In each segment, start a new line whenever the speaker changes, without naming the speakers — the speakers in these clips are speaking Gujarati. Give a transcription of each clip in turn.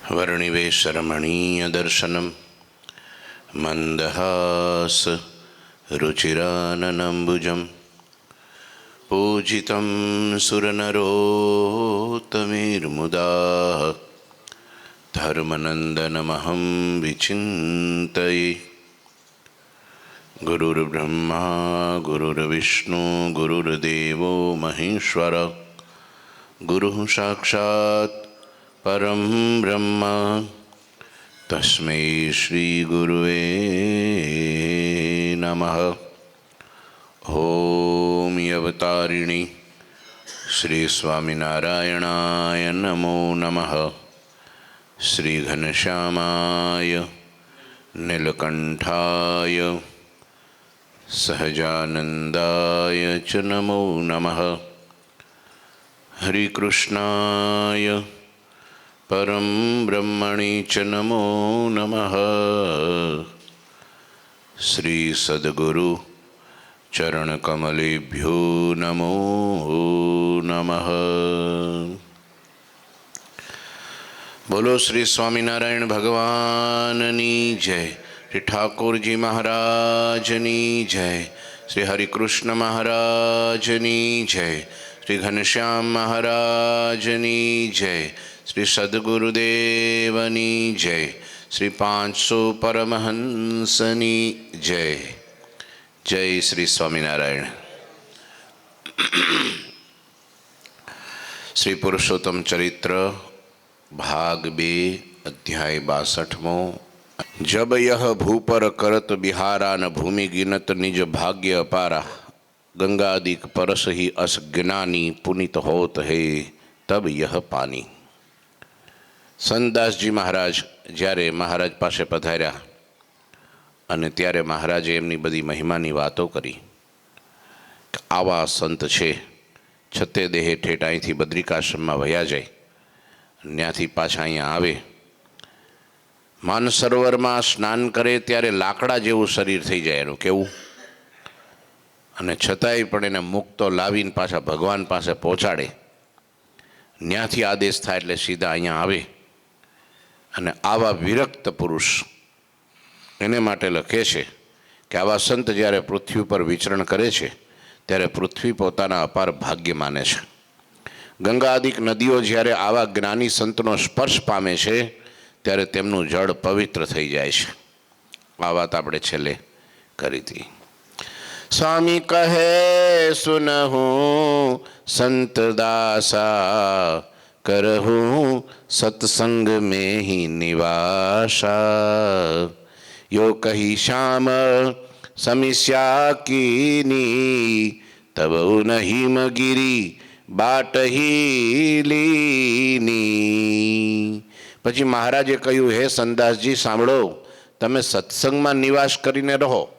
वर्णिवेशरमणीयदर्शनं मन्दहास रुचिराननम्बुजं पूजितं सुरनरोत्तमेर्मुदा धर्मनन्दनमहं विचिन्तये। गुरुर्ब्रह्मा गुरुर्विष्णु गुरुर्देवो महेश्वर गुरुः साक्षात् परं ब्रह्म तस्मै श्रीगुरुवे नमः। ॐ अवतारिणी श्री स्वामिनारायणाय नमो नमः। श्री घनश्यामाय नीलकंठाय सहजानंदाय च नमो नमः। हरिकृष्णाय परं ब्रह्मणि च नमो नमः। श्री सद्गुरु चरणकमलेभ्यो नमो नमः। बोलो श्री स्वामीनारायण भगवाननी जय। श्री ठाकुर जी महाराजनी जय। श्री हरिकृष्ण महाराजनी जय। श्री घनश्याम महाराजनी जय। श्री सद्गुरुदेवनी जय। श्री 500 परमहंसनी जय। जय श्री स्वामीनारायण। श्री पुरुषोत्तम चरित्र भाग 2 अध्याय 62। जब यह भूपर करत बिहारा न भूमि गिनत निज भाग्य अपारा गंगादिक परस ही अस ज्ञानी पुनित होत है तब यह पानी। સંતદાસજી મહારાજ જ્યારે મહારાજ પાસે પધાર્યા અને ત્યારે મહારાજે એમની બધી મહિમાની વાતો કરી કે આવા સંત છે છતે દેહે ઠેઠ અહીંથી બદ્રિકાશ્રમમાં વયા જાય, ત્યાંથી પાછા અહીંયા આવે, માનસરોવરમાં સ્નાન કરે ત્યારે લાકડા જેવું શરીર થઈ જાય એનું કેવું, અને છતાંય પણ એને મુક્તો લાવીને પાછા ભગવાન પાસે પહોંચાડે, ત્યાંથી આદેશ થાય એટલે સીધા અહીંયા આવે. અને આવા વિરક્ત પુરુષ એને માટે લખે છે કે આવા સંત જ્યારે પૃથ્વી ઉપર વિચરણ કરે છે ત્યારે પૃથ્વી પોતાના અપાર ભાગ્ય માને છે. ગંગાદિક નદીઓ જ્યારે આવા જ્ઞાની સંતનો સ્પર્શ પામે છે ત્યારે તેમનું જળ પવિત્ર થઈ જાય છે. આ વાત આપણે છેલ્લે કરી હતી. સ્વામી કહે સુનહું સંત દાસા करहूँ सत्संग में ही निवासा यो कही श्याम समिष्या कीनी तब नहीं मगिरी बाट ही લીની. પછી મહારાજે કહ્યું, હે સંદાસજી સાંભળો, તમે સત્સંગમાં નિવાસ કરીને રહો,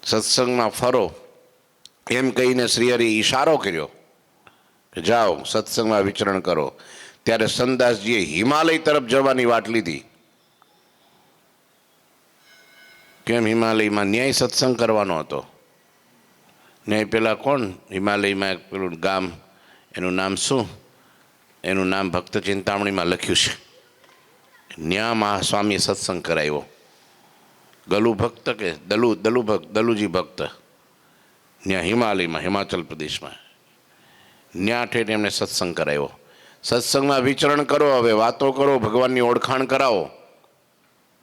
સત્સંગમાં ફરો, એમ કહીને શ્રીહરિ ઈશારો કર્યો કે જાઓ સત્સંગમાં વિચરણ કરો. ત્યારે સંદાસજીએ હિમાલય તરફ જવાની વાટ લીધી. કેમ? હિમાલયમાં ન્યાય સત્સંગ કરવાનો હતો. ન્યાય પેલા કોણ? હિમાલયમાં પેલું ગામ, એનું નામ શું? એનું નામ ભક્ત ચિંતામણીમાં લખ્યું છે. ન્યા મહાસ્વામીએ સત્સંગ કરાવ્યો. ગલુ ભક્ત કે દલુજી ભક્ત, ત્યાં હિમાલયમાં, હિમાચલ પ્રદેશમાં, ન્યા ઠેઠ એમને સત્સંગ કરાવ્યો. સત્સંગમાં વિચરણ કરો, હવે વાતો કરો, ભગવાનની ઓળખાણ કરાવો.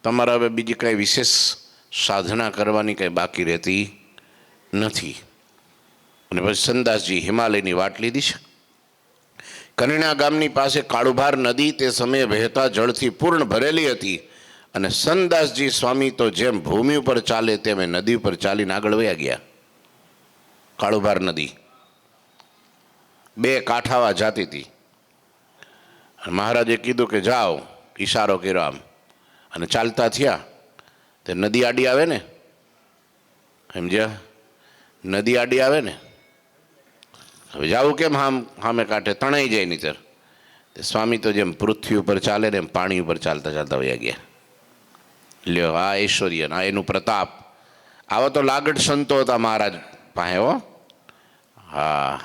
તમારે હવે બીજી કાંઈ વિશેષ સાધના કરવાની કંઈ બાકી રહેતી નથી. અને પછી સંદાસજી હિમાલયની વાટ લીધી છે. કનીણા ગામની પાસે કાળુભાર નદી તે સમયે વહેતા જળથી પૂર્ણ ભરેલી હતી. અને સંદાસજી સ્વામી તો જેમ ભૂમિ ઉપર ચાલે તેમ નદી ઉપર ચાલીને આગળ વયા ગયા. કાળુભાર નદી 2 કાંઠાવા જાતી હતી. મહારાજે કીધું કે જાઓ, ઈશારો કર્યો આમ, અને ચાલતા થયા. તે નદી આડી આવે ને, સમજ્યા? નદી આડી આવે ને, હવે જાવું કેમ? હામે કાંઠે તણાઈ જાય નીતર. તે સ્વામી તો જેમ પૃથ્વી ઉપર ચાલે ને એમ પાણી ઉપર ચાલતા ચાલતા વયા ગયા. લ્યો, આ ઐશ્વર્ય, આ એનું પ્રતાપ. આવા તો લાગડ સંતો હતા મહારાજ પાસે. હો હા,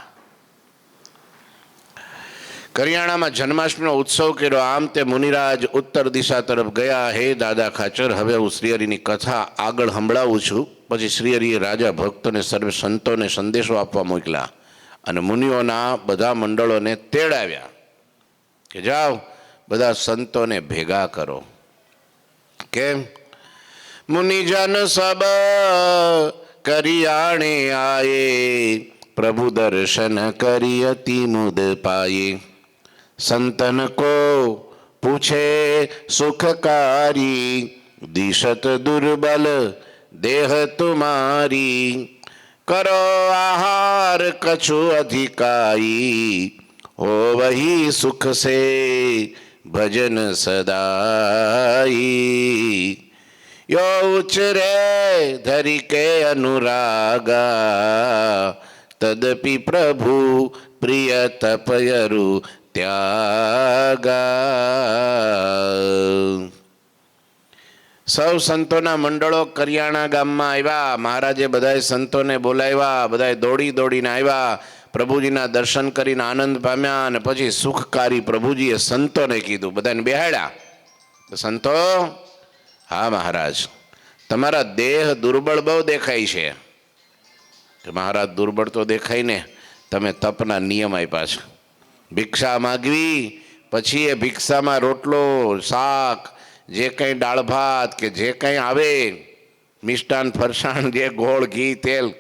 કરિયાણામાં જન્માષ્ટમીનો ઉત્સવ કર્યો. આમ તે મુનિરાજ ઉત્તર દિશા તરફ ગયા. હે દાદા ખાચર, હવે હું શ્રીહરિની કથા આગળ સંભળાવું છું. પછી શ્રીહરિએ રાજા ભક્તોને સર્વે સંતોને સંદેશો આપવા મોકલ્યા અને મુનિઓના બધા મંડળોને તેડાવ્યા કે જાઓ બધા સંતોને ભેગા કરો. કેમ? મુનિજન સબ કરિયાણે આયે, પ્રભુ દર્શન કરી અતિ મુદ પાયે. संतन को पूछे सुखकारी, दिशत दुर्बल देह तुम्हारी. करो आहार कछु अधिकारी, हो वही सुख से भजन सदाई. यो उचरे धरि के अनुरागा, तदपि प्रभु प्रिय तपयरु ત્યાગા. સૌ સંતોના મંડળો કરિયાણા ગામમાં આવ્યા. મહારાજે બધાય સંતોને બોલાવ્યા. બધાય દોડી દોડીને આવ્યા. પ્રભુજીના દર્શન કરીને આનંદ પામ્યા. અને પછી સુખકારી પ્રભુજીએ સંતોને કીધું, બધાને બેહાડ્યા. સંતો, હા મહારાજ, તમારા દેહ દુર્બળ બહુ દેખાય છે. કે મહારાજ, દુર્બળ તો દેખાય ને, તમે તપના નિયમ આપ્યા છે. ભિક્ષા માગવી, પછી એ ભિક્ષામાં રોટલો, શાક, જે કંઈ દાળ ભાત કે જે કંઈ આવે, મિષ્ટાન, ફરસાણ, જે ગોળ, ઘી, તેલ,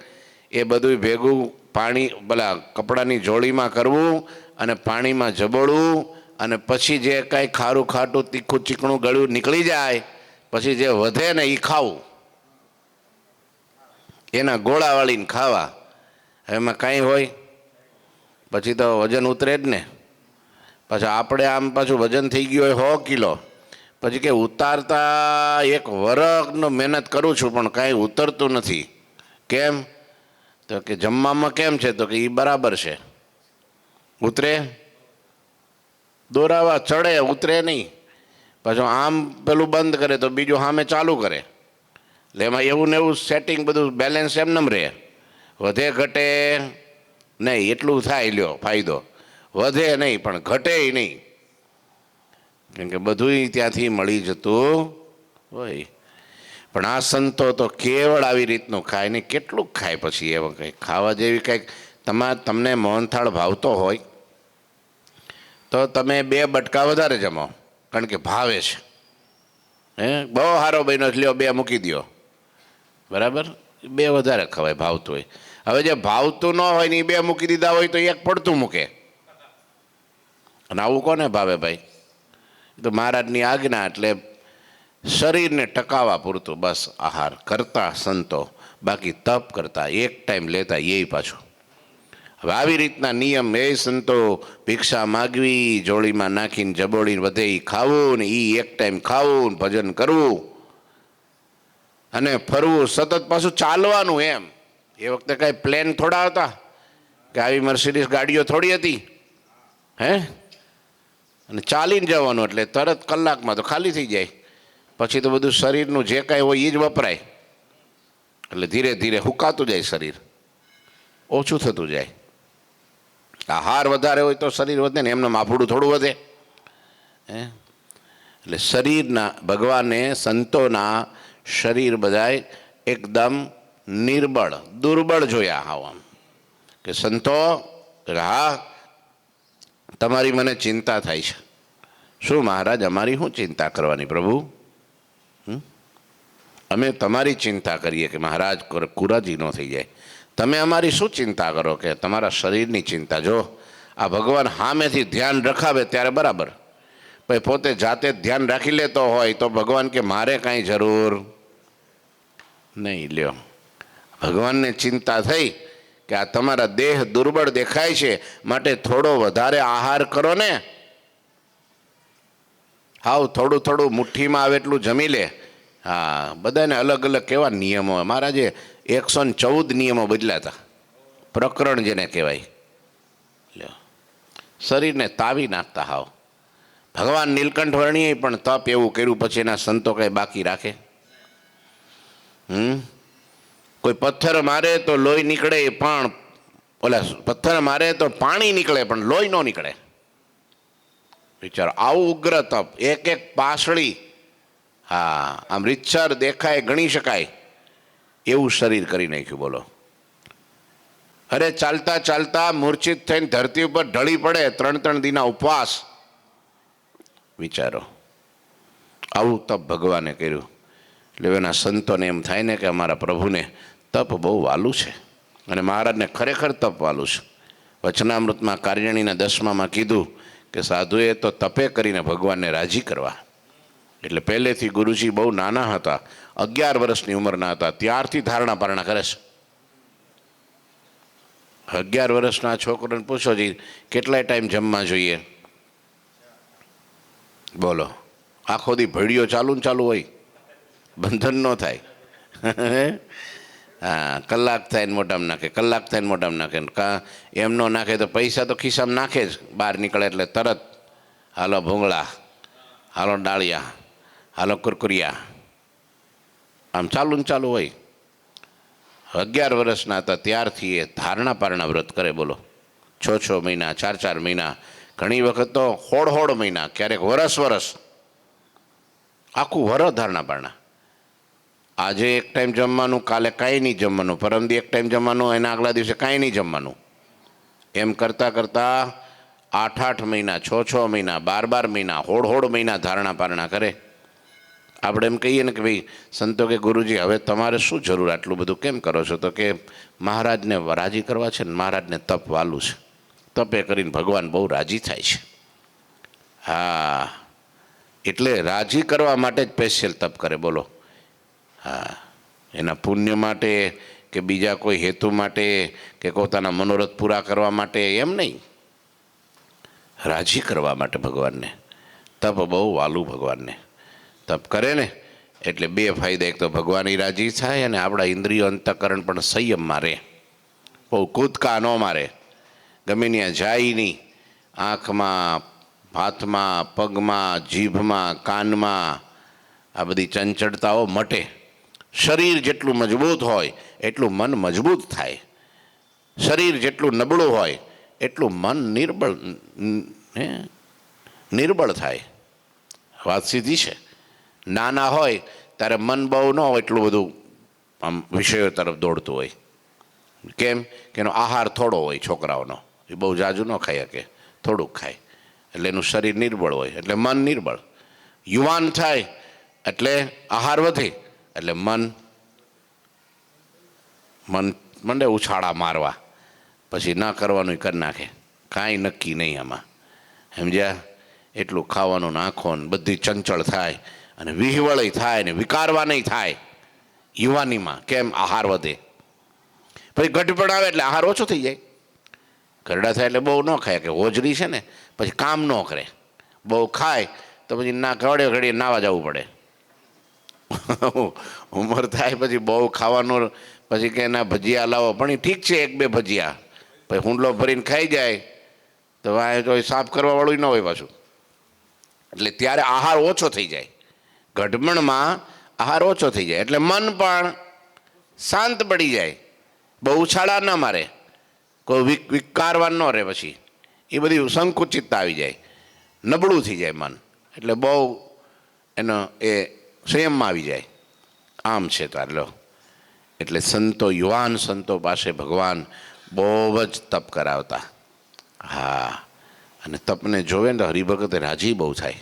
એ બધું ભેગું પાણી પેલા કપડાની જોડીમાં કરવું અને પાણીમાં જબોળવું. અને પછી જે કાંઈ ખારું ખાટું તીખું ચીકણું ગળ્યું નીકળી જાય, પછી જે વધે ને એ ખાવું. એના ગોળા વાળીને ખાવા. એમાં કાંઈ હોય પછી તો વજન ઉતરે જ ને. પાછું આપણે આમ પાછું વજન થઈ ગયું હોય 100 કિલો, પછી કે ઉતારતા 1 વર્ષનો મહેનત કરું છું પણ કાંઈ ઉતરતું નથી. કેમ? તો કે જમવામાં કેમ છે? તો કે એ બરાબર છે. ઉતરે? દોરાવા ચડે, ઉતરે નહીં. પાછું આમ પેલું બંધ કરે તો બીજું સામે ચાલુ કરે. એટલે એમાં એવું ને એવું સેટિંગ બધું બેલેન્સ એમનેમ રહે. વધે ઘટે નહીં, એટલું થાય. લ્યો ફાયદો, વધે નહીં પણ ઘટે નહીં, કેમ કે બધું ત્યાંથી મળી જતું હોય. પણ આ સંતો તો કેવળ આવી રીતનું ખાય ને. કેટલું ખાય પછી? એવા કંઈક ખાવા જેવી કંઈક તમને મોહનથાળ ભાવતો હોય તો તમે 2 બટકા વધારે જમો, કારણ કે ભાવે છે. બહુ સારો બન્યો લ્યો 2 મૂકી દો, બરાબર? 2 વધારે ખવાય ભાવતું હોય. હવે જે ભાવતું ન હોય ને એ 2 મૂકી દીધા હોય તો 1 પડતું મૂકે. અને આવું કોને ભાવે ભાઈ? તો મહારાજની આજ્ઞા, એટલે શરીરને ટકાવવા પૂરતું બસ આહાર કરતા સંતો, બાકી તપ કરતા, 1 ટાઈમ લેતા એ પાછું. હવે આવી રીતના નિયમ. એ સંતો ભિક્ષા માગવી, જોડીમાં નાખીને જબોળીને વધે એ ખાવું ને, એ 1 ટાઈમ ખાવું ને ભજન કરવું અને ફરવું સતત. પાછું ચાલવાનું. એમ એ વખતે કાંઈ પ્લેન થોડા હતા કે આવી મર્સિડીઝ ગાડીઓ થોડી હતી. અને ચાલીને જવાનું એટલે તરત કલાકમાં તો ખાલી થઈ જાય. પછી તો બધું શરીરનું જે કાંઈ હોય એ જ વપરાય. એટલે ધીરે ધીરે હુકાતું જાય શરીર, ઓછું થતું જાય. આહાર વધારે હોય તો શરીર વધે ને, એમને માફુડું થોડું વધે. એટલે શરીરના ભગવાને સંતોના શરીર બધાય એકદમ નિર્બળ, દુર્બળ જોયા. હાવ આમ કે સંતો, હા તમારી મને ચિંતા થાય છે. શું મહારાજ, અમારી શું ચિંતા કરવાની પ્રભુ? અમે તમારી ચિંતા કરીએ કે મહારાજ કુરાજી ન થઈ જાય. તમે અમારી શું ચિંતા કરો કે તમારા શરીરની ચિંતા? જો આ ભગવાન સામેથી ધ્યાન રખાવે ત્યારે બરાબર, પછી પોતે જાતે જ ધ્યાન રાખી લેતો હોય તો ભગવાન કે મારે કાંઈ જરૂર નહીં. લ્યો, ભગવાનને ચિંતા થઈ કે આ તમારા દેહ દુર્બળ દેખાય છે, માટે થોડો વધારે આહાર કરો ને. હાવ થોડું થોડું મુઠ્ઠીમાં આવે એટલું જમી લે. હા, બધાને અલગ અલગ કેવા નિયમો. મહારાજે 114 નિયમો બદલ્યા હતા. પ્રકરણ જેને કહેવાય. લ્યો, શરીરને તાવી નાખતા. હાવ ભગવાન નીલકંઠ વર્ણીએ પણ તપ એવું કર્યું, પછી એના સંતો કંઈ બાકી રાખે? કોઈ પથ્થર મારે તો લોહી નીકળે, પણ ઓલા પથ્થર મારે તો પાણી નીકળે પણ લોહી ન નીકળે. વિચારો, આવું ઉગ્ર તપ, એક એક પાસળી, હા આમ રીતસર દેખાય, ગણી શકાય એવું શરીર કરી નાખ્યું. બોલો, અરે ચાલતા ચાલતા મૂર્છિત થઈને ધરતી ઉપર ઢળી પડે, 3 દીના ઉપવાસ. વિચારો, આવું તપ ભગવાને કર્યું. એટલે એના સંતોને એમ થાય ને કે અમારા પ્રભુને તપ બહુ વાલું છે, અને મહારાજને ખરેખર તપ વાલું છે. વચનામૃતમાં કાર્યણીના 10મામાં કીધું કે સાધુએ તો તપે કરીને ભગવાનને રાજી કરવા. એટલે પહેલેથી ગુરુજી બહુ નાના હતા, 11 વર્ષની ઉંમરના હતા, ત્યારથી ધારણા પારણા કરે છે. 11 વર્ષના છોકરાને પૂછો જી કેટલાય ટાઈમ જમવા જોઈએ, બોલો. આખો દી ભેડિયો ચાલુ ને ચાલુ હોય, બંધન ન થાય. હા, કલાક થાય ને મોઢામાં નાખે, કલાક થાય ને મોઢામાં નાખે. કાં એમ ન નાખે તો પૈસા તો ખિસ્સામાં નાખે જ, બહાર નીકળે એટલે તરત હાલો ભૂંગળા, હાલો ડાળિયા, હાલો કુરકુરિયા, આમ ચાલુ ને ચાલુ હોય. 11 વર્ષના હતા ત્યારથી એ ધારણા પારણા વ્રત કરે. બોલો, 6 મહિના, 4 મહિના, ઘણી વખત તો હોડ મહિના, ક્યારેક વરસ આખું વરસ ધારણા પારણા. આજે એક ટાઈમ જમવાનું, કાલે કાંઈ નહીં જમવાનું, પરમદી એક ટાઈમ જમવાનું, એના આગલા દિવસે કાંઈ નહીં જમવાનું. એમ કરતાં કરતાં 8 મહિના, 6 મહિના, 12 મહિના, હોડ મહિના ધારણા પારણા કરે. આપણે એમ કહીએ ને કે ભાઈ સંતો કે ગુરુજી હવે તમારે શું જરૂર, આટલું બધું કેમ કરો છો? તો કે મહારાજને રાજી કરવા છે ને, મહારાજને તપ વાલું છે. તપે કરીને ભગવાન બહુ રાજી થાય છે. હા, એટલે રાજી કરવા માટે જ સ્પેશિયલ તપ કરે. બોલો, હા, એના પુણ્ય માટે કે બીજા કોઈ હેતુ માટે કે પોતાના મનોરથ પૂરા કરવા માટે એમ નહીં, રાજી કરવા માટે ભગવાનને. તપ બહુ વાલું ભગવાનને. તપ કરે ને એટલે 2 ફાયદા, એક તો ભગવાન રાજી થાય અને આપણા ઇન્દ્રિયો અંતઃકરણ પણ સંયમમાં રહે, બહુ કૂદકા ન મારે, ગમે ત્યાં જાય નહીં. આંખમાં, હાથમાં, પગમાં, જીભમાં, કાનમાં આ બધી ચંચળતાઓ મટે. શરીર જેટલું મજબૂત હોય એટલું મન મજબૂત થાય, શરીર જેટલું નબળું હોય એટલું મન નિર્બળ થાય. વાત સીધી છે. નાના હોય ત્યારે મન બહુ ન હોય, એટલું બધું આમ વિષયો તરફ દોડતું હોય. કેમ કે એનો આહાર થોડો હોય, છોકરાઓનો એ બહુ જાજુ ન ખાઈ શકે, થોડુંક ખાય, એટલે એનું શરીર નિર્બળ હોય, એટલે મન નિર્બળ. યુવાન થાય એટલે આહાર વધે, એટલે મન મંડે ઉછાળા મારવા, પછી ના કરવાનું કરી નાખે, કાંઈ નક્કી નહીં આમાં, સમજ્યા? એટલું ખાવાનું નાખો ને બધી ચંચળ થાય, અને વિહવળય થાય ને વિકારવા નહીં થાય યુવાનીમાં. કેમ? આહાર વધે. પછી ગઢપણ આવે એટલે આહાર ઓછો થઈ જાય. ઘરડા થાય એટલે બહુ ન ખાય, કે હોજરી છે ને પછી કામ ન કરે, બહુ ખાય તો પછી ના ઘડીએ નાવા જવું પડે. ઉંમર થાય પછી બહુ ખાવાનું, પછી કે એના ભજીયા લાવો, પણ એ ઠીક છે 1-2 ભજીયા, પછી હુંડલો ભરીને ખાઈ જાય તો તો સાફ કરવાવાળું ન હોય પાછું. એટલે ત્યારે આહાર ઓછો થઈ જાય, ગઢમણમાં આહાર ઓછો થઈ જાય, એટલે મન પણ શાંત પડી જાય, બહુ ઉછાળા ન મારે, કોઈ વિકારવા ન રહે, પછી એ બધી સંકુચિતતા આવી જાય, નબળું થઈ જાય મન, એટલે બહુ એનો એ સંયમમાં આવી જાય. આમ છે તાર લો. એટલે સંતો, યુવાન સંતો પાસે ભગવાન બહુ જ તપ કરાવતા. હા, અને તપને જોવે ને તો હરિભગતે રાજી બહુ થાય.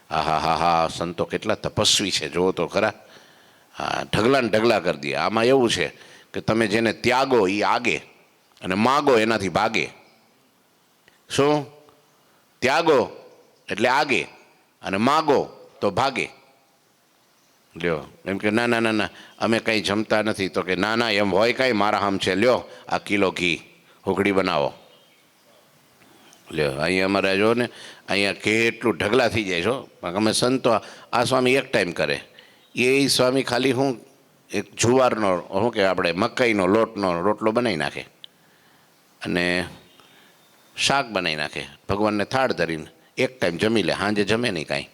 હા, સંતો કેટલા તપસ્વી છે, જુઓ તો ખરા. હા, ઢગલા ને ઢગલા કરી દે. આમાં એવું છે કે તમે જેને ત્યાગો એ આગે, અને માગો એનાથી ભાગે. શું? ત્યાગો એટલે આગે, અને માગો તો ભાગે. લ્યો, એમ કે ના અમે કંઈ જમતા નથી, તો કે ના એમ હોય કાંઈ, મારા આમ છે, લ્યો આ કિલો ઘી, હુકડી બનાવો. લ્યો, અહીંયા અમારે જો ને અહીંયા કેટલું ઢગલા થઈ જાય છો. અમે સંતો આ સ્વામી એક ટાઈમ કરે, એ સ્વામી ખાલી હું એક જુવારનો, શું કે આપણે મકાઈનો લોટનો રોટલો બનાવી નાખે અને શાક બનાવી નાખે, ભગવાનને થાળ ધરીને એક ટાઈમ જમી લે, સાંજે જમે નહીં કાંઈ.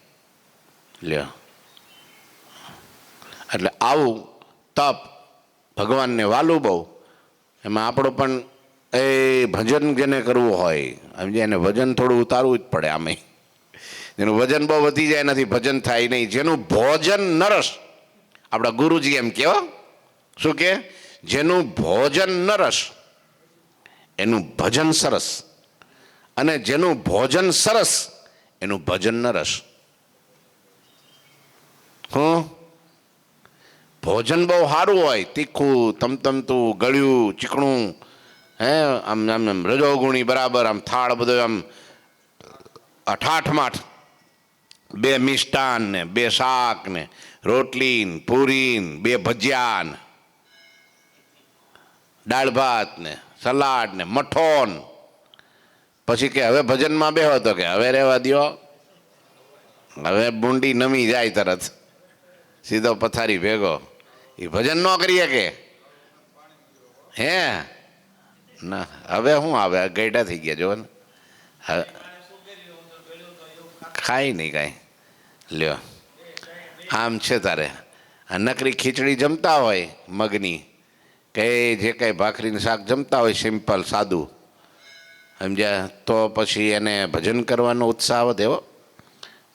લ્યો, એટલે આવું તપ ભગવાનને વાલું બહુ. એમાં આપણો પણ એ ભજન જેને કરવું હોય, સમજે, એને ભજન થોડું ઉતારવું જ પડે. આમે જેનું વજન બહુ વધી જાય નથી ભજન થાય નહીં. જેનું ભોજન નરસ, આપણા ગુરુજી એમ કેવો શું કે, જેનું ભોજન નરસ એનું ભજન સરસ, અને જેનું ભોજન સરસ એનું ભજન નરસ. ભોજન બહુ સારું હોય, તીખું, તમતમતું, ગળ્યું, ચીકણું, હે આમ આમ આમ રજોગુણી બરાબર, આમ થાળ બધો આમ ઠાઠમાઠ, 2 મિષ્ટાન ને 2 શાક ને રોટલી ને પૂરી ને 2 ભજીયા ને દાળ ભાત ને સલાડ ને મઠોન. પછી કે હવે ભજનમાં બેહો, તો કે હવે રહેવા દ્યો, હવે બુંડી નમી જાય તરત સીધો પથારી ભેગો. એ ભજન ન કરીએ કે હે ના, હવે શું આવે, ગઈડા થઈ ગયા જો ને, હવે ખાય નહીં કાંઈ. લ્યો આમ છે તારે. આ નકરી ખીચડી જમતા હોય મગની, કે જે કાંઈ ભાખરીનું શાક જમતા હોય સિમ્પલ સાદું, સમજ્યા, તો પછી એને ભજન કરવાનો ઉત્સાહ વધે હો.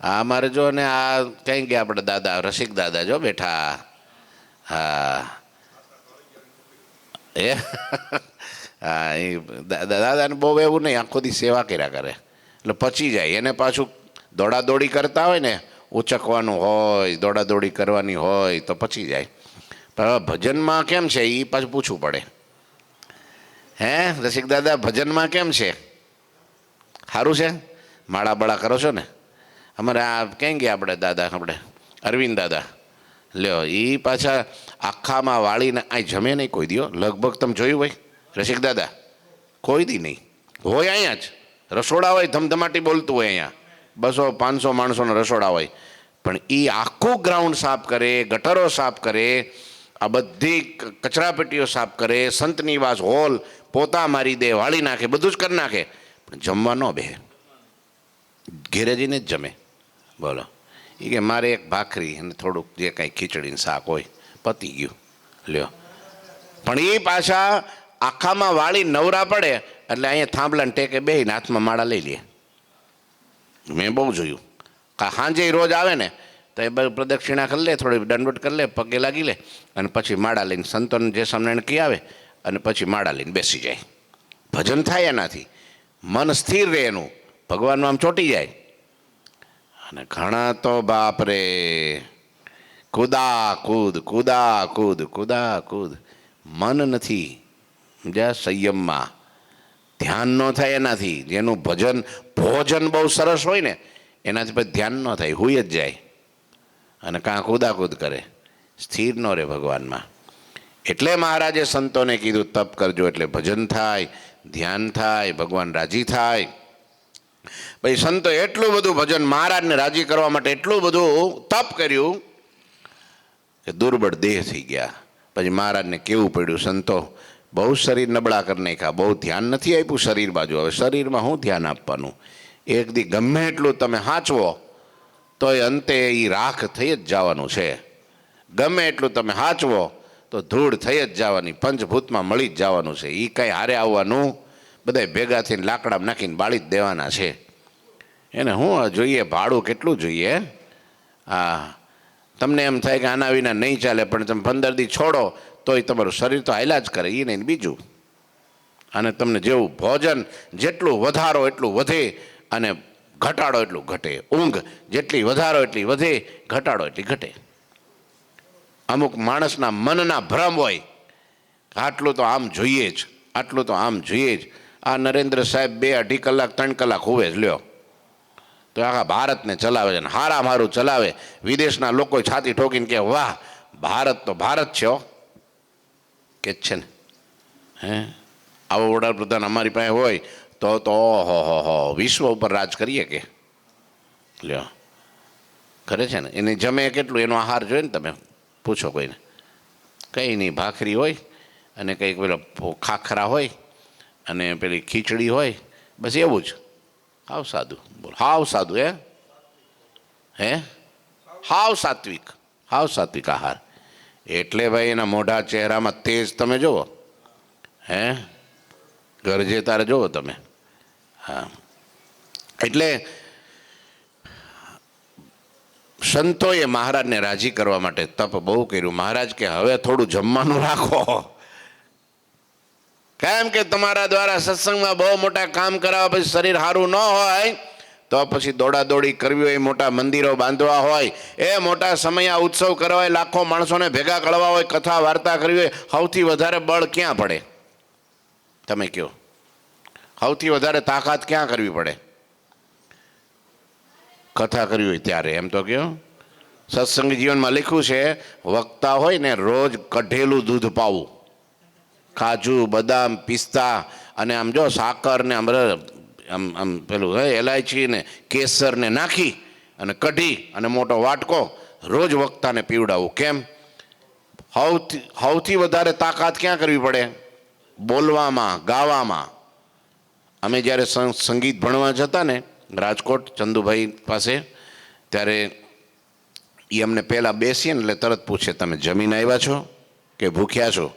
આ અમારે જો ને આ કંઈ ગયા આપણે દાદા રસિક દાદા જો બેઠા. હા એ હા, એ દાદાને બહુ એવું નહીં, આખો દી સેવા કર્યા કરે એટલે પચી જાય. એને પાછું દોડાદોડી કરતા હોય ને, ઉચકવાનું હોય, દોડાદોડી કરવાની હોય તો પચી જાય. પણ હવે ભજનમાં કેમ છે એ પાછું પૂછવું પડે. હે રસિક દાદા, ભજનમાં કેમ છે? સારું છે? માળા બળા કરો છો ને? અમારે આ ક્યાં ગયા આપણે દાદા, આપણે અરવિંદ દાદા, લ્યો એ પાછા આખામાં વાળીને આ જમે નહીં કોઈ દિયો, લગભગ તમે જોયું હોય રસિક દાદા? કોઈ દી નહીં હોય. અહીંયા જ રસોડા હોય, ધમધમાટી બોલતું હોય, અહીંયા 200-500 માણસોના રસોડા હોય, પણ એ આખું ગ્રાઉન્ડ સાફ કરે, ગટરો સાફ કરે, આ બધી કચરાપેટીઓ સાફ કરે, સંત નિવાસ હોલ પોતા મારી દે, વાળી નાખે, બધું જ કરી નાખે, પણ જમવા ન બેસે, ઘેરે જઈને જ જમે. બોલો. એ કે મારે એક ભાખરી અને થોડુંક જે કાંઈ ખીચડીનું શાક હોય, પતી ગયું. લ્યો, પણ એ પાછા આખામાં વાળી નવરા પડે એટલે અહીંયા થાંભલાને ટેકે બેહીને હાથમાં માળા લઈ લે. મેં બહુ જોયું. સાંજે રોજ આવે ને તો એ બધું પ્રદક્ષિણા કરી લે, થોડી દંડવટ કરી લે, પગે લાગી લે, અને પછી માળા લઈને સંતોને જે સ્વામિનારાયણ કી આવે અને પછી માળા લઈને બેસી જાય. ભજન થાય એનાથી, મન સ્થિર રહે એનું, ભગવાનનું આમ ચોંટી જાય. અને ઘણા તો બાપ રે કુદા કૂદ કુદા કૂદ કુદા કૂદ, મન નથી જ્યાં સંયમમાં, ધ્યાન ન થાય એનાથી. જેનું ભજન ભોજન બહુ સરસ હોય ને એનાથી પછી ધ્યાન ન થાય, હુઈ જ જાય અને કાં કૂદાકૂદ કરે, સ્થિર ન રહે ભગવાનમાં. એટલે મહારાજે સંતોને કીધું તપ કરજો, એટલે ભજન થાય, ધ્યાન થાય, ભગવાન રાજી થાય. પછી સંતો એટલું બધું ભજન, મહારાજને રાજી કરવા માટે એટલું બધું તપ કર્યું કે દુર્બળ દેહ થઈ ગયા. પછી મહારાજને કેવું પડ્યું, સંતો બહુ શરીર નબળા કરી નાખ્યા, બહુ ધ્યાન નથી આપ્યું શરીર બાજુ. હવે શરીરમાં શું ધ્યાન આપવાનું? એક દી ગમે એટલું તમે સાચવો તો એ અંતે એ રાખ થઈ જ જવાનું છે. ગમે એટલું તમે સાચવો તો ધૂળ થઈ જ જવાની, પંચભૂતમાં મળી જ જવાનું છે. એ કાંઈ હારે આવવાનું, બધા ભેગા થઈને લાકડામાં નાખીને બાળી જ દેવાના છે. એને શું જોઈએ, ભાડું કેટલું જોઈએ? હા, તમને એમ થાય કે આના વિના નહીં ચાલે, પણ તમે 15 દી છોડો તોય તમારું શરીર તો હાલ્યા જ કરે, એ નહીં બીજું. અને તમને જેવું ભોજન જેટલું વધારો એટલું વધે, અને ઘટાડો એટલું ઘટે. ઊંઘ જેટલી વધારો એટલી વધે, ઘટાડો એટલી ઘટે. અમુક માણસના મનના ભ્રમ હોય, આટલું તો આમ જોઈએ જ, આટલું તો આમ જોઈએ જ. આ નરેન્દ્ર સાહેબ 2-2.5 કલાક 3 કલાક હોવે જ લ્યો, તો આખા ભારતને ચલાવે છે, ને હારામાં હારું ચલાવે. વિદેશના લોકો છાતી ઠોકીને કે વાહ, ભારત તો ભારત છે હો, કે જ છે ને. હે આવો વડાપ્રધાન અમારી પાસે હોય તો ઓહો હો વિશ્વ ઉપર રાજ કરીએ કે. લ્યો, કરે છે ને. એને જમે કેટલું, એનો આહાર જોઈએ ને, તમે પૂછો કોઈને. કંઈ નહીં, ભાખરી હોય અને કંઈક પેલો ખાખરા હોય અને પેલી ખીચડી હોય, બસ એવું જ. હાવ સાદું, બોલ, હાવ સાદું. હે હાવ સાત્વિક, હાવ સાત્વિક આહાર. એટલે ભાઈ એના મોઢા ચહેરામાં તેજ તમે જુઓ. હે ગરજે તારે જુઓ તમે. હા, એટલે સંતોએ મહારાજને રાજી કરવા માટે તપ બહુ કર્યું. મહારાજ કે હવે થોડું જમવાનું રાખો, કેમ કે તમારા દ્વારા સત્સંગમાં બહુ મોટા કામ કરાવવા, પછી શરીર સારું ન હોય તો પછી દોડાદોડી કરવી હોય, મોટા મંદિરો બાંધવા હોય, એ મોટા સમય ઉત્સવ કરવા હોય, લાખો માણસોને ભેગા કરવા હોય, કથા વાર્તા કરવી હોય, સૌથી વધારે બળ ક્યાં પડે? તમે કહો, સૌથી વધારે તાકાત ક્યાં કરવી પડે? કથા કરવી હોય ત્યારે. એમ તો કહો, સત્સંગ જીવનમાં લખ્યું છે, વક્તા હોય ને રોજ કઢેલું દૂધ પાવું, કાજુ બદામ પિસ્તા અને આમ જો સાકર ને આમ આમ પેલું એલાયચી ને કેસર ને નાખી અને કઢી અને મોટો વાટકો રોજ વક્તાને પીવડાવવું. કેમ? સૌથી વધારે તાકાત ક્યાં કરવી પડે? બોલવામાં, ગાવામાં. અમે જ્યારે સંગીત ભણવા જતા ને રાજકોટ ચંદુભાઈ પાસે, ત્યારે એ અમને પહેલાં બેસીએ ને એટલે તરત પૂછે, તમે જમીને આવ્યા છો કે ભૂખ્યા છો?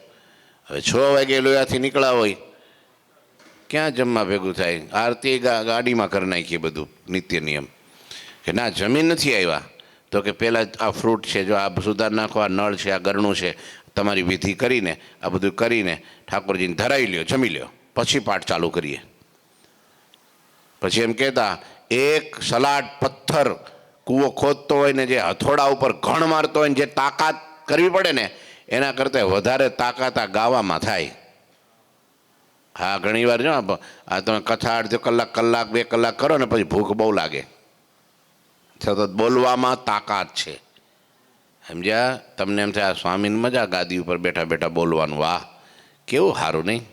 હવે 6 વાગે લોયાથી નીકળ્યા હોય, ક્યાં જમવા ભેગું થાય? આરતી ગાડીમાં કરી નાખીએ બધું નિત્ય નિયમ. કે ના, જમીન નથી આવ્યા તો કે પહેલાં આ ફ્રૂટ છે, જો આ સુધાર નાખો, આ નળ છે, આ ગરણું છે, તમારી વિધિ કરીને આ બધું કરીને ઠાકોરજીને ધરાવી લ્યો, જમી લ્યો, પછી પાઠ ચાલુ કરીએ. પછી એમ કહેતા, એક સલાડ પથ્થર કૂવો ખોદતો હોય ને જે હથોડા ઉપર ઘણ મારતો હોય ને જે તાકાત કરવી પડે ને, એના કરતાં વધારે તાકાત આ ગાવામાં થાય. હા, ઘણી વાર જો આ તમે કથા અડધો કલાક, 2 કલાક કરો ને પછી ભૂખ બહુ લાગે. સતત બોલવામાં તાકાત છે, સમજ્યા? તમને એમ થાય આ સ્વામીને મજા, ગાદી ઉપર બેઠા બેઠા બોલવાનું, વાહ કેવું સારું નહીં?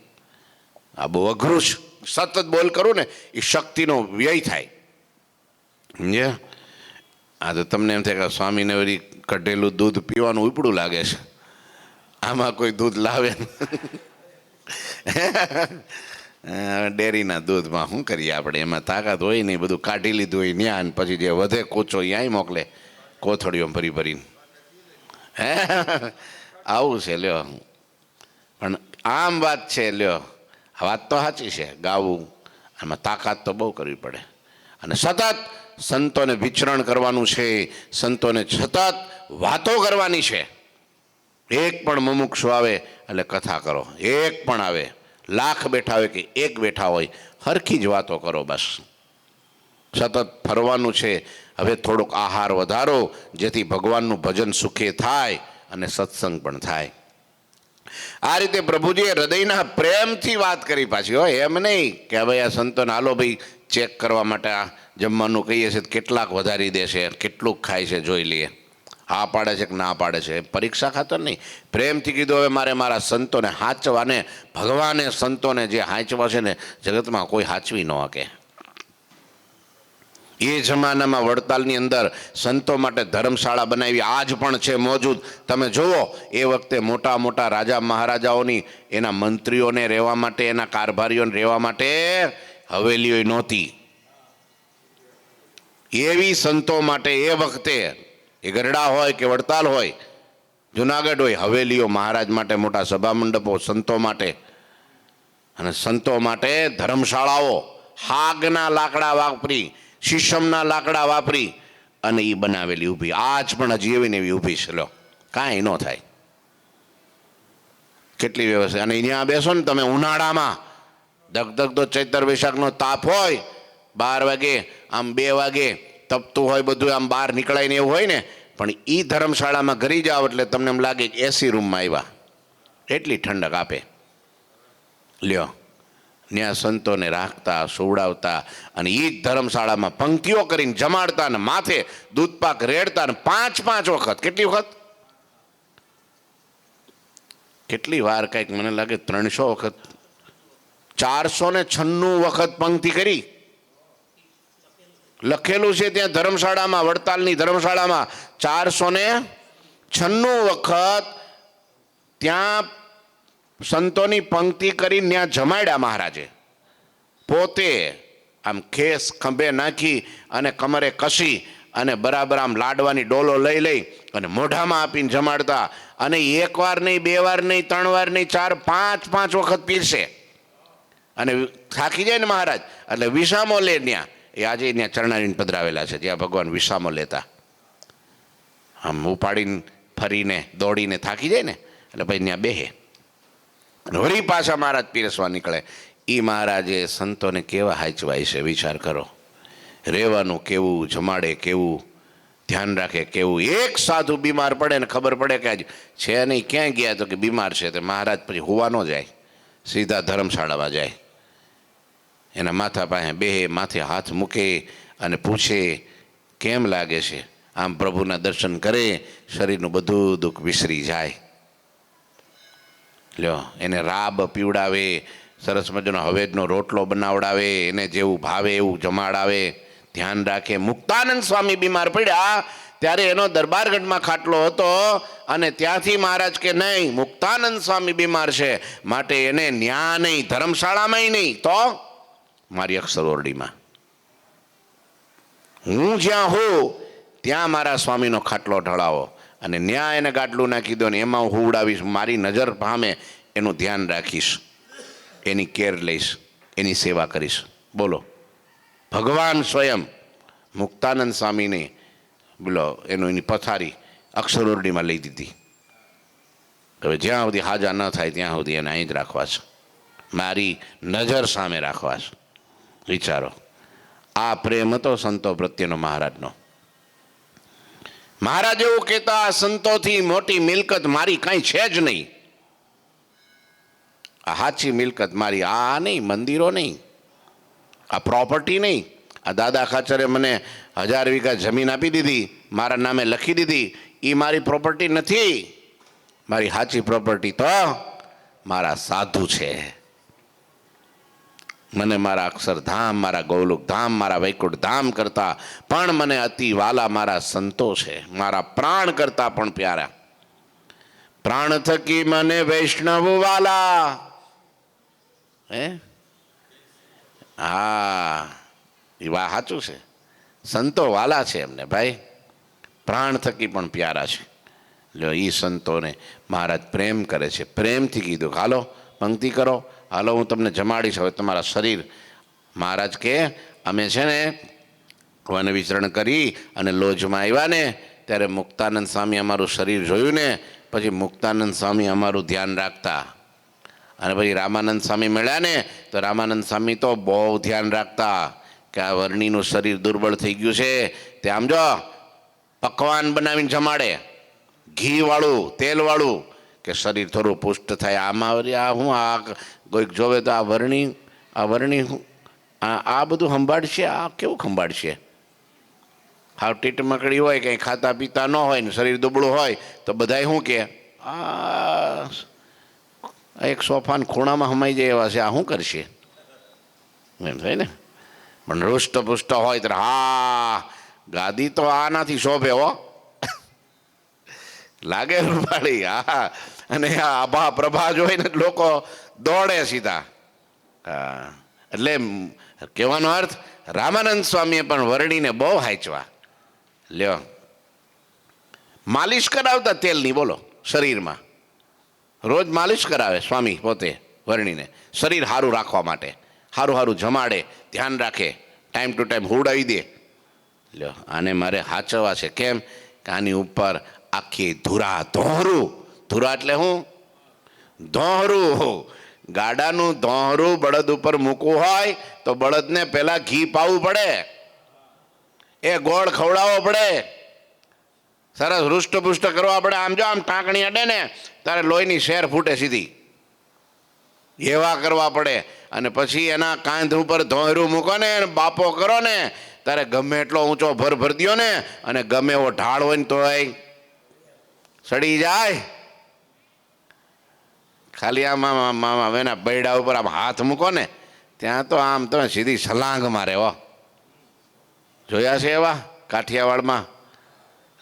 આ બહુ અઘરું છે. સતત બોલ કરું ને એ શક્તિનો વ્યય થાય, સમજ્યા? આ તો તમને એમ થાય કે સ્વામીને વળી કઢેલું દૂધ પીવાનું ઉપડું લાગે છે, આમાં કોઈ દૂધ લાવે ડેરીના દૂધમાં શું કરીએ આપણે? એમાં તાકાત હોય નહીં, બધું કાઢી લીધું હોય ન્યા, પછી જે વધે કોચો ત્યાં મોકલે કોથળીઓ ભરી ભરીને. આવું છે લ્યો. પણ આમ વાત છે લ્યો, વાત તો સાચી છે, ગાવું આમાં તાકાત તો બહુ કરવી પડે. અને સતત સંતોને વિચરણ કરવાનું છે, સંતોને સતત વાતો કરવાની છે. એક પણ મુમુક્ષુ આવે એટલે કથા કરો, એક પણ આવે, લાખ બેઠા હોય કે એક બેઠા હોય, હરખી જ વાતો કરો બસ. સતત ફરવાનું છે. હવે થોડોક આહાર વધારો, જેથી ભગવાનનું ભજન સુખે થાય અને સત્સંગ પણ થાય. આ રીતે પ્રભુજીએ હૃદયના પ્રેમથી વાત કરી પાછી, હોય એમ નહીં કે ભાઈ આ સંતોને હાલો ભાઈ ચેક કરવા માટે આ જમવાનું કહીએ છીએ કેટલાક વધારી દેશે, કેટલુંક ખાય છે જોઈ લઈએ, હા પાડે છે કે ના પાડે છે, પરીક્ષા ખાતર નહીં. પ્રેમથી કીધું, હવે મારે મારા સંતોને હાંચવાને, ભગવાને સંતોને જે હાંચવા છે ને જગતમાં કોઈ હાંચવી ન શકે. એ જમાનામાં વડતાલની અંદર સંતો માટે ધર્મશાળા બનાવી, આજ પણ છે મોજૂદ. તમે જુઓ, એ વખતે મોટા મોટા રાજા મહારાજાઓની, એના મંત્રીઓને રહેવા માટે, એના કારભારીઓને રહેવા માટે હવેલીઓ નહોતી. એવી સંતો માટે એ વખતે, એ ગરડા હોય કે વડતાલ હોય, જુનાગઢ હોય, હવેલીઓ મહારાજ માટે, મોટા સભા મંડપો સંતો માટે. અને સંતો માટે ધર્મશાળાઓ હાગના લાકડા વાપરી, શીશમના લાકડા વાપરી અને એ બનાવેલી ઊભી, આજ પણ હજી એવી ને એવી ઊભી છે. લો, કાંઈ ન થાય, કેટલી વ્યવસ્થા. અને અહીંયા બેસો ને તમે ઉનાળામાં, ધગધગતો ચૈત્ર વૈશાખનો તાપ હોય, 12 વાગે આમ 2 વાગે તપતું હોય બધું, આમ બહાર નીકળાય ને એવું હોય ને, પણ એ ધર્મશાળામાં ઘરી જાઓ એટલે તમને એમ લાગે કે એસી રૂમમાં આવ્યા, એટલી ઠંડક આપે. લ્યો, ત્યાં સંતોને રાખતા, સુવડાવતા, અને એ જ ધર્મશાળામાં પંક્તિઓ કરીને જમાડતા, ને માથે દૂધપાક રેડતા, ને 5 વખત, કેટલી વખત, કેટલી વાર, કંઈક મને લાગે 300 વખત, 496 વખત પંક્તિ કરી. લખેલું છે ત્યાં ધર્મશાળામાં, વડતાલની ધર્મશાળામાં 496 વખત ત્યાં સંતોની પંક્તિ કરીને ત્યાં જમાડ્યા મહારાજે. પોતે આમ ખેસ ખંભે નાખી અને કમરે કસી અને બરાબર આમ લાડવાની ડોલો લઈ અને મોઢામાં આપીને જમાડતા. અને 1 વાર નહીં, 2 વાર નહીં, 3 વાર નહીં, 4, 5 વખત પીરસે. અને થાકી જાય ને મહારાજ એટલે વિસામો લે ત્યાં. એ આજે ત્યાં ચરણારીને પધરાવેલા છે, જ્યાં ભગવાન વિસામો લેતા. આમ ઉપાડીને ફરીને દોડીને થાકી જાય ને એટલે પછી ત્યાં બેહે. વળી પાછા મહારાજ પીરસવા નીકળે. એ મહારાજે સંતોને કેવા હાચવાય છે વિચાર કરો. રહેવાનું કેવું, જમાડે કેવું, ધ્યાન રાખે કેવું. એક સાધુ બીમાર પડે ને ખબર પડે કે આજ છે નહીં, ક્યાં ગયા તો કે બીમાર છે, તો મહારાજ પછી હોવા ન જાય, સીધા ધર્મશાળામાં જાય. એના માથા પાસે બેહે, માથે હાથ મૂકે અને પૂછે કેમ લાગે છે. આમ પ્રભુના દર્શન કરે, શરીરનું બધું દુઃખ વિસરી જાય. લ્યો, એને રાબ પીવડાવે, સરસ મજાનો હવેજનો રોટલો બનાવડાવે, એને જેવું ભાવે એવું જમાડાવે, ધ્યાન રાખે. મુક્તાનંદ સ્વામી બીમાર પડ્યા ત્યારે એનો દરબારગઢમાં ખાટલો હતો અને ત્યાંથી મહારાજ કે નહીં, મુક્તાનંદ સ્વામી બીમાર છે માટે એને ન્યા નહીં, ધર્મશાળામાંય નહીં, તો મારી અક્ષર ઓરડીમાં હું જ્યાં હોઉં ત્યાં મારા સ્વામીનો ખાટલો ઢળાવો અને ન્યા એને ગાટલું નાખી દો ને એમાં હું હુવડાવીશ. મારી નજર પામે એનું ધ્યાન રાખીશ, એની કેર લઈશ, એની સેવા કરીશ. બોલો, ભગવાન સ્વયં મુક્તાનંદ સ્વામીને બોલો એની પથારી અક્ષર ઓરડીમાં લઈ દીધી. હવે જ્યાં સુધી હાજા ન થાય ત્યાં સુધી એને અહીં જ રાખવા છે, મારી નજર સામે રાખવા છે. વિચારો, આ પ્રેમ હતો સંતો પ્રત્યેનો મહારાજનો. મહારાજ એવું કહેતા, સંતોથી મોટી મિલકત મારી કાંઈ છે જ નહીં. આ સાચી મિલકત મારી આ નહીં, મંદિરો નહીં, આ પ્રોપર્ટી નહીં. આ દાદા ખાચરે મને 1000 વીઘા જમીન આપી દીધી, મારા નામે લખી દીધી, એ મારી પ્રોપર્ટી નથી. મારી સાચી પ્રોપર્ટી તો મારા સાધુ છે. મને મારા અક્ષરધામ, મારા ગૌલોક ધામ, મારા વૈકુંઠ ધામ કરતા પણ મને અતિ વાલા મારા સંતો છે, મારા પ્રાણ કરતા પણ પ્યારા. પ્રાણ થકી મને વૈષ્ણવ વાલા. હે, હા, એ વાત સાચું છે. સંતો વાલા છે એમને ભાઈ, પ્રાણ થકી પણ પ્યારા છે. લો, એ સંતોને મહારાજ પ્રેમ કરે છે. પ્રેમથી કીધું હાલો પંક્તિ કરો, હાલો હું તમને જમાડીશ. હવે તમારા શરીર, મહારાજ કે અમે છે ને વન વિચરણ કરી અને લોજમાં આવ્યા ને ત્યારે મુક્તાનંદ સ્વામી અમારું શરીર જોયું ને પછી મુક્તાનંદ સ્વામી અમારું ધ્યાન રાખતા. અને પછી રામાનંદ સ્વામી મળ્યા ને તો રામાનંદ સ્વામી તો બહુ ધ્યાન રાખતા કે આ વર્ણીનું શરીર દુર્બળ થઈ ગયું છે, તે આમ જો પકવાન બનાવીને જમાડે, ઘીવાળું તેલવાળું, કે શરીર થોડું પુષ્ટ થાય. આમાં વળી આ હું આ કોઈક જોવે તો આ વર્ણી આ બધું સંભાળશે, આ કેવું સંભાળશે. હાવ ટીટમકડી હોય, કંઈ ખાતા પીતા ન હોય ને શરીર દુબળું હોય તો બધાય શું કે આ એક સોફાના ખૂણામાં હમાઈ જાય એવા છે, આ શું કરશે એમ થાય ને. પણ હૃષ્ટપુષ્ટ હોય તો હા ગાદી તો આનાથી શોભે હો, લાગે રૂપાળી. હા, અને આ આભા પ્રભા જોઈ ને લોકો દોડે સીધા. હા, એટલે કહેવાનો અર્થ રામાનંદ સ્વામીએ પણ વર્ણીને બહુ હાંચવા. લ્યો, માલિશ કરાવતા તેલની, બોલો, શરીરમાં રોજ માલિશ કરાવે સ્વામી પોતે વર્ણીને, શરીર સારું રાખવા માટે. સારું સારું જમાડે, ધ્યાન રાખે, ટાઈમ ટુ ટાઈમ હુવડાવી દે. લ્યો, આને મારે હાચવવા છે. કેમ કે આની ઉપર આખી ધુરા, ધોહરું. ધુરા એટલે શું? ધોહરું. ગાડાનું ધોહરું બળદ ઉપર મૂકવું હોય તો બળદને પહેલા ઘી પાવું પડે, એ ગોળ ખવડાવવો પડે, સરસ હૃષ્ટપુષ્ટ કરવા પડે. આમ જો આમ ટાંકણી અડે ને તારે લોહીની શેર ફૂટે સીધી, એવા કરવા પડે. અને પછી એના કાંધ ઉપર ધોહરું મૂકો ને બાપો કરો ને તારે ગમે એટલો ઊંચો ભર ભર દ્યો ને અને ગમે એવો ઢાળ હોય ને તોય સડી જાય. ખાલી આમ એના બૈડા ઉપર આમ હાથ મૂકો ને ત્યાં તો આમ તમે સીધી છલાંગ મારે. હો, જોયા છે એવા કાઠિયાવાડમાં?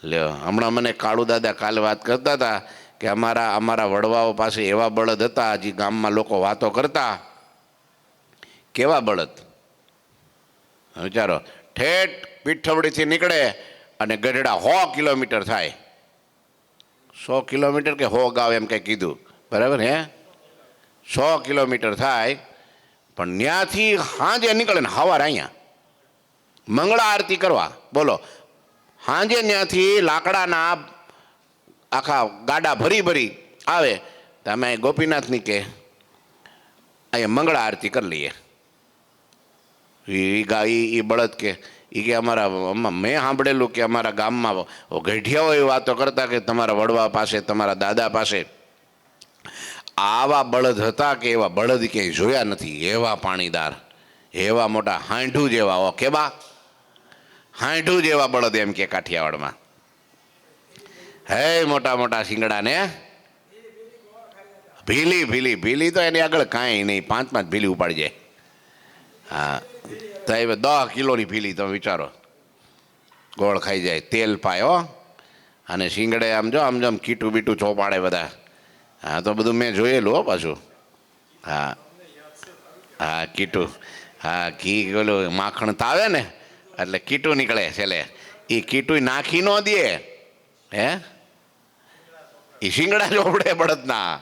લ્યો, હમણાં મને કાળુ દાદા કાલે વાત કરતા હતા કે અમારા વડવાઓ પાસે એવા બળદ હતા, હજી ગામમાં લોકો વાતો કરતા. કેવા બળદ વિચારો, ઠેઠ પીઠવડીથી નીકળે અને ગઢડા 100 કિલોમીટર થાય. 100 કિલોમીટર કે 100 ગાવ એમ કંઈ કીધું, બરાબર હે? 100 કિલોમીટર થાય. પણ ત્યાંથી સાંજે નીકળે ને સવારે અહીંયા મંગળા આરતી કરવા. બોલો, સાંજે ત્યાંથી લાકડાના આખા ગાડા ભરી ભરી આવે તો અમે ગોપીનાથની કે અહીંયા મંગળા આરતી કરી લઈએ. એ બળદ કે અમારા મેં સાંભળેલું કે અમારા ગામમાં ગઢિયાઓ એવી વાતો કરતા કે તમારા વડવા પાસે તમારા દાદા પાસે આવા બળદ હતા કે એવા બળદ ક્યાંય જોયા નથી. એવા પાણીદાર, એવા મોટા હાંઢું જેવા, ઓ કેવા હાંઢું જેવા બળદ એમ કે કાઠિયાવાડમાં. હે મોટા મોટા શિંગડા ને ભીલી ભીલી ભીલી તો એની આગળ કાંઈ નહીં, 5 ભીલી ઉપાડી જાય. હા તો એ 10 કિલોની ભીલી તમે વિચારો, ગોળ ખાઈ જાય, તેલ પાય હો. અને શિંગડે આમ જો આમ જેમ કીટું બીટું ચોપાડે બધા. હા તો બધું મેં જોયેલું હો પાછું. હા હા કીટું, હા ઘી પેલું માખણ તાવે ને એટલે કીટું નીકળે છેલ્લે. એ કીટું નાખી ન દે હે, એ શિંગડા ચોપડે બળદના.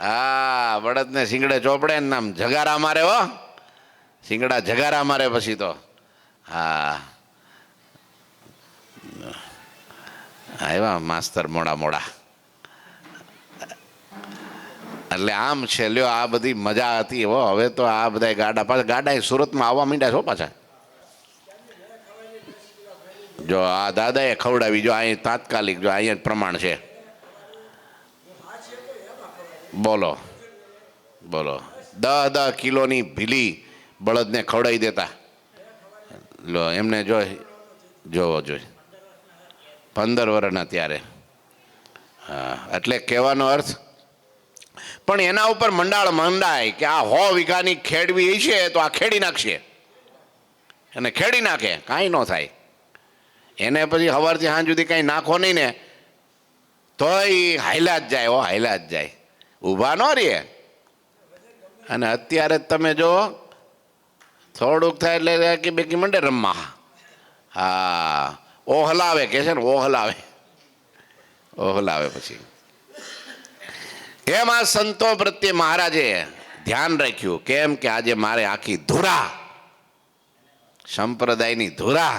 હા બળદને શિંગડે ચોપડે ને આમ જગારા મારે હો, શિંગડા જગારા મારે પછી તો. હા આવ્યા માસ્તર મોડા મોડા. એટલે આમ છે લ્યો, આ બધી મજા હતી હો. હવે તો આ બધા ગાડા પાછા ગાડા સુરતમાં આવવા માંડ્યા છો પાછા. જો આ દાદાએ ખવડાવી, જો અહીં તાત્કાલિક, જો અહીંયા પ્રમાણ છે. બોલો બોલો 10 કિલોની ભીલી બળદને ખવડાવી દેતા. લો એમને જોવો જોઈ 15 વર્ષના ત્યારે. હા એટલે કહેવાનો અર્થ પણ એના ઉપર મંડાય કે આ 100 વીઘાની ખેડવી છે તો આ ખેડી નાખશે, અને ખેડી નાખે, કાંઈ ન થાય. એને પછી સવારથી સાંજ સુધી કાંઈ નાખો નહીં ને તોય હાયલા જ જાય, હો હાયલા જ જાય, ઊભા ન રહે. અને અત્યારે તમે જો થોડુંક થાય એટલે કે બેકી મંડે રમવા. હા ઓ હલાવે કે છે ને, ઓ હલાવે પછી. એમ આ સંતો પ્રત્યે મહારાજે ધ્યાન રાખ્યું. કેમ કે આજે મારે આખી ધુરા, સંપ્રદાયની ધુરા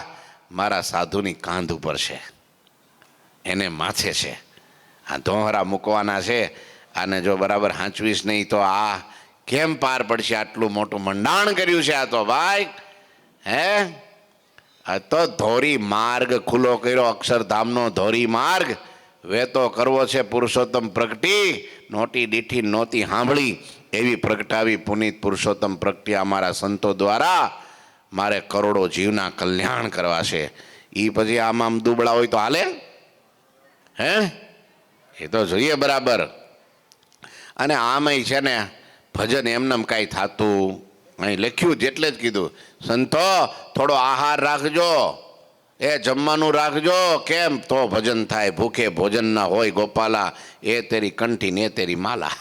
મારા સાધુની કાંધ ઉપર છે, એને માથે છે. આ ધોહરા મૂકવાના છે. આને જો બરાબર હાંચવીશ નહીં તો આ કેમ પાર પડશે? આટલું મોટું મંડાણ કર્યું છે આ તો ભાઈ. હે આ તો ધોરી માર્ગ ખુલ્લો કર્યો, અક્ષરધામનો ધોરી માર્ગ વેતો કરવો છે પુરુષોત્તમ પ્રગટી. નોટી દીઠી નહોતી સાંભળી એવી પ્રગટાવી પુનિત પુરુષોત્તમ પ્રગટી અમારા સંતો દ્વારા મારે કરોડો જીવના કલ્યાણ કરવા છે. એ પછી આમ દુબળા હોય તો હાલે? હે એ તો જોઈએ બરાબર. અને આમાંય છે ને ભજન એમનેમ કાંઈ થતું અહીં લખ્યું જેટલે જ કીધું, સંતો થોડો આહાર રાખજો, એ જમવાનું રાખજો. કેમ તો ભજન થાય, ભૂખે ભોજન ના હોય ગોપાલા, એ તેરી કંઠી ને તેરી માલા.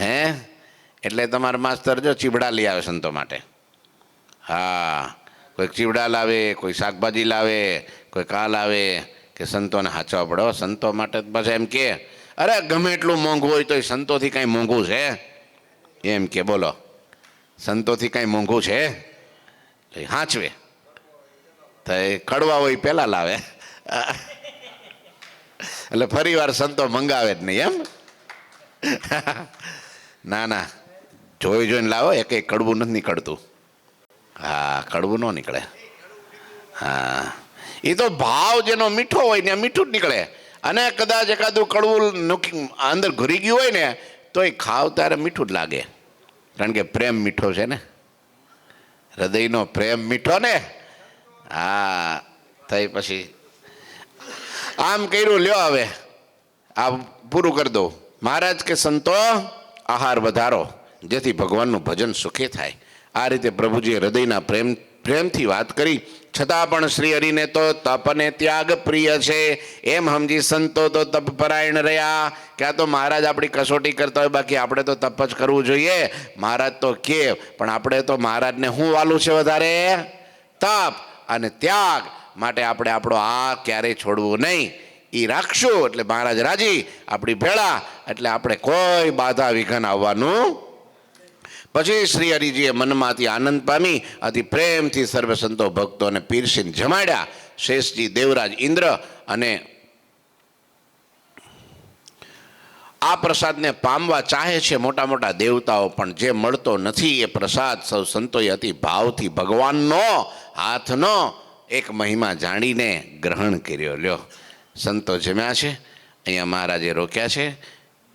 હે એટલે તમારા માસ્તર જો ચીબડા લઈ આવે સંતો માટે. હા કોઈક ચીવડા લાવે, કોઈ શાકભાજી લાવે, કોઈ કા લાવે કે સંતોને હાચવા પડે. સંતો માટે પાછા એમ કે અરે ગમે એટલું મોંઘું હોય તો સંતોથી કાંઈ મોંઘું છે? એમ કે બોલો, સંતોથી કાંઈ મોંઘું છે? હાંચવે તો એ કડવા હોય પહેલાં લાવે, એટલે ફરી વાર સંતો મંગાવે જ નહીં એમ. ના ના જોઈને લાવો, એક કડવું નથી નીકળતું. હા કડવું ન નીકળે. હા એ તો ભાવ જેનો મીઠો હોય ને મીઠું જ નીકળે. અને કદાચ એકાદું કડવું અંદર ઘૂરી ગયું હોય ને તો એ ખાવ ત્યારે મીઠું જ લાગે, કારણ કે પ્રેમ મીઠો છે ને, હૃદયનો પ્રેમ મીઠો ને. હા થઈ પછી આમ કર્યું. લ્યો હવે આ પૂરું કરી દઉં. મહારાજ કે સંતો આહાર વધારો જેથી ભગવાનનું ભજન સુખે થાય. આ રીતે પ્રભુજીએ હૃદયના પ્રેમથી વાત કરી. છતાં પણ શ્રી હરિને તો તપ અને ત્યાગ પ્રિય છે એમ સમજી સંતો તો તપ પરાયણ રહ્યા. કે આ તો મહારાજ આપણી કસોટી કરતા હોય, બાકી આપણે તો તપ જ કરવું જોઈએ. મહારાજ તો કે પણ આપણે તો મહારાજને શું વાલું છે વધારે? તપ અને ત્યાગ માટે આપણે આપણો આ ક્યારેય છોડવું નહીં. એ રાખશું એટલે મહારાજ રાજી, આપણી ભેળા, એટલે આપણે કોઈ બાધા વિઘન આવવાનું. પછી શ્રી હરિજીએ મનમાંથી આનંદ પામી અતિ પ્રેમથી સર્વ સંતો ભક્તોને પીરસીને જમાડ્યા. શેષજી, દેવરાજ, ઇન્દ્ર અને આ પ્રસાદને પામવા ચાહે છે મોટા મોટા દેવતાઓ, પણ જે મળતો નથી એ પ્રસાદ સૌ સંતોએ અતિ ભાવથી ભગવાનનો હાથનો એક મહિમા જાણીને ગ્રહણ કર્યો. લ્યો, સંતો જમ્યા છે, અહીંયા મહારાજે રોક્યા છે.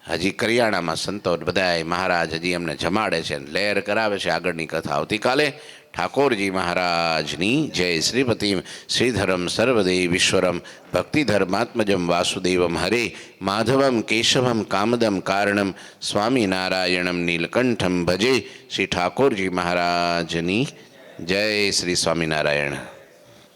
હજી કરિયાણામાં સંતો બધાય મહારાજ હજી એમને જમાડે છે, લહેર કરાવે છે. આગળની કથા આવતીકાલે. ઠાકોરજી મહારાજની જય. શ્રીપતિ શ્રીધરમ સર્વદેવીશ્વરમ ભક્તિધર્માત્મજમ વાસુદેવમ હરે માધવમ કેશવમ કામદમ કારણમ સ્વામિનારાયણમ નીલકંઠમ ભજે. શ્રી ઠાકોરજી મહારાજની જય. શ્રી સ્વામિનારાયણ.